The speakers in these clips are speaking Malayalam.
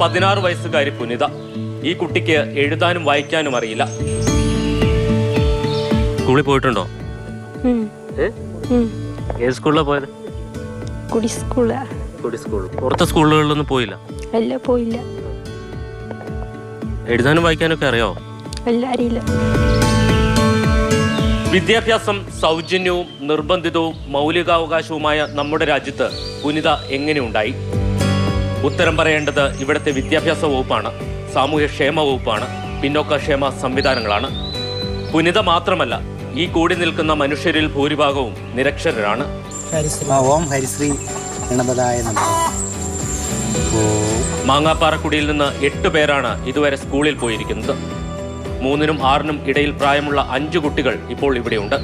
16 വയസ്സുകാരി പുനിത. ഈ കുട്ടിക്ക് എഴുതാനും വായിക്കാനും അറിയില്ല. സ്കൂളിൽ പോയിട്ടുണ്ടോ? ഏത് സ്കൂളിലാണ് പോയത്? കുടി സ്കൂളാ. പുറത്തെ സ്കൂളുകളിലൊന്നും പോയില്ല? അല്ല, പോയില്ല. എഴുതാനും വായിക്കാനൊക്കെ അറിയാവോ? അല്ല, അറിയില്ല. വിദ്യാഭ്യാസം സൗജന്യവും നിർബന്ധിതവും മൗലികാവകാശവുമായ നമ്മുടെ രാജ്യത്ത് പുനിത എങ്ങനെ ഉണ്ടായി? ഉത്തരം പറയേണ്ടത് ഇവിടുത്തെ വിദ്യാഭ്യാസ വകുപ്പാണ്, സാമൂഹ്യക്ഷേമ വകുപ്പാണ്, പിന്നോക്കക്ഷേമ സംവിധാനങ്ങളാണ്. പുനിത മാത്രമല്ല, ഈ കൂടി നിൽക്കുന്ന മനുഷ്യരിൽ ഭൂരിഭാഗവും നിരക്ഷരരാണ്. ഓം ഹരിശ്രീ ഗണപതായ നമഃ. മാങ്ങാപ്പാറക്കുടിയിൽ നിന്ന് 8 പേരാണ് ഇതുവരെ സ്കൂളിൽ പോയിരിക്കുന്നത്. 3-നും 6-നും ഇടയിൽ പ്രായമുള്ള 5 കുട്ടികൾ ഇപ്പോൾ ഇവിടെയുണ്ട്.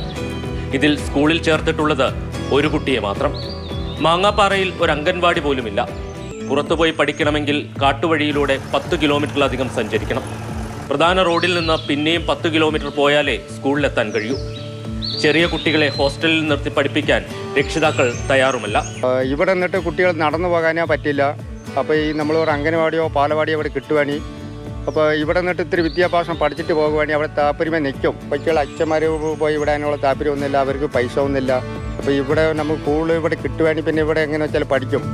ഇതിൽ സ്കൂളിൽ ചേർത്തിട്ടുള്ളത് ഒരു കുട്ടിയെ മാത്രം. മാങ്ങാപ്പാറയിൽ ഒരു അംഗൻവാടി പോലുമില്ല. പുറത്തുപോയി പഠിക്കണമെങ്കിൽ കാട്ടുവഴിയിലൂടെ 10 കിലോമീറ്ററിലധികം സഞ്ചരിക്കണം. പ്രധാന റോഡിൽ നിന്ന് പിന്നെയും 10 കിലോമീറ്റർ പോയാലേ സ്കൂളിലെത്താൻ കഴിയൂ. ചെറിയ കുട്ടികളെ ഹോസ്റ്റലിൽ നിർത്തി പഠിപ്പിക്കാൻ രക്ഷിതാക്കൾ തയ്യാറുമല്ല. ഇവിടെ നിന്നിട്ട് കുട്ടികൾ നടന്നു പോകാനേ പറ്റില്ല. അപ്പോൾ ഈ നമ്മളൊരു അംഗനവാടിയോ പാലവാടിയോ അവിടെ കിട്ടുവാണെങ്കിൽ, അപ്പോൾ ഇവിടെ നിന്നിട്ട് ഇത്തിരി വിദ്യാഭ്യാസം പഠിച്ചിട്ട് പോകുവാണെങ്കിൽ അവിടെ താല്പര്യമേ നിൽക്കും. പക്ഷേ അച്ഛന്മാർ പോയി വിടാനുള്ള താല്പര്യമൊന്നുമില്ല, അവർക്ക് പൈസ ഒന്നുമില്ല. അപ്പോൾ ഇവിടെ നമുക്ക് കൂടുതൽ ഇവിടെ കിട്ടുവാണെങ്കിൽ പിന്നെ ഇവിടെ എങ്ങനെ വെച്ചാൽ പഠിക്കും.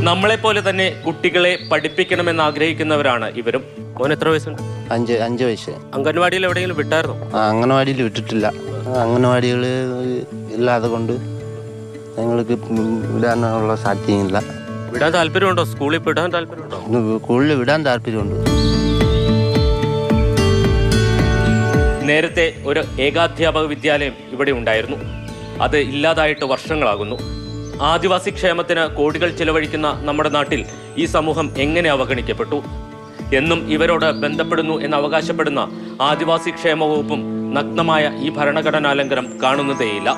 നമ്മളെപ്പോലെ തന്നെ കുട്ടികളെ പഠിപ്പിക്കണമെന്ന് ആഗ്രഹിക്കുന്നവരാണ് ഇവരും. മോൻ എത്ര വയസ്സുണ്ട്? 5 വയസ്സ്. അംഗൻവാടിയിൽ എവിടെയെങ്കിലും വിട്ടായിരുന്നോ? അംഗനവാടിയിൽ വിട്ടിട്ടില്ല. അംഗനവാടികൾ ഇല്ലാതെ കൊണ്ട് ഞങ്ങൾക്ക് വിടാനുള്ള സാധ്യതയില്ല. വിടാൻ താല്പര്യമുണ്ടോ? സ്കൂളിൽ വിടാൻ താല്പര്യമുണ്ടോ? സ്കൂളിൽ വിടാൻ താല്പര്യമുണ്ട്. നേരത്തെ ഒരു ഏകാധ്യാപക വിദ്യാലയം ഇവിടെ ഉണ്ടായിരുന്നു. അത് ഇല്ലാതായിട്ട് വർഷങ്ങളാകുന്നു. ആദിവാസി ക്ഷേമത്തിന് കോടികൾ ചെലവഴിക്കുന്ന നമ്മുടെ നാട്ടിൽ ഈ സമൂഹം എങ്ങനെ അവഗണിക്കപ്പെട്ടു? എന്നും ഇവരോട് ബന്ധപ്പെടുന്നു എന്ന് അവകാശപ്പെടുന്ന ആദിവാസി ക്ഷേമ വകുപ്പും നഗ്നമായ ഈ ഭരണഘടനാലംഘനം കാണുന്നതേയില്ല.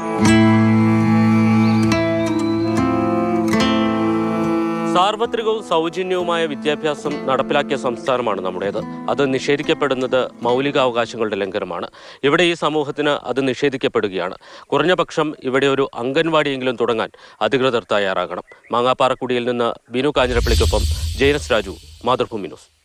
സാർവത്രികവും സൗജന്യവുമായ വിദ്യാഭ്യാസം നടപ്പിലാക്കിയ സംസ്ഥാനമാണ് നമ്മുടേത്. അത് നിഷേധിക്കപ്പെടുന്നത് മൗലികാവകാശങ്ങളുടെ ലംഘനമാണ്. ഇവിടെ ഈ സമൂഹത്തിന് അത് നിഷേധിക്കപ്പെടുകയാണ്. കുറഞ്ഞ പക്ഷം ഇവിടെ ഒരു അംഗൻവാടിയെങ്കിലും തുടങ്ങാൻ അധികൃതർ തയ്യാറാകണം. മാങ്ങാപ്പാറക്കുടിയിൽ നിന്ന് ബിനു കാഞ്ഞിരപ്പള്ളിക്കൊപ്പം ജയനസ് രാജു, മാതൃഭൂമി ന്യൂസ്.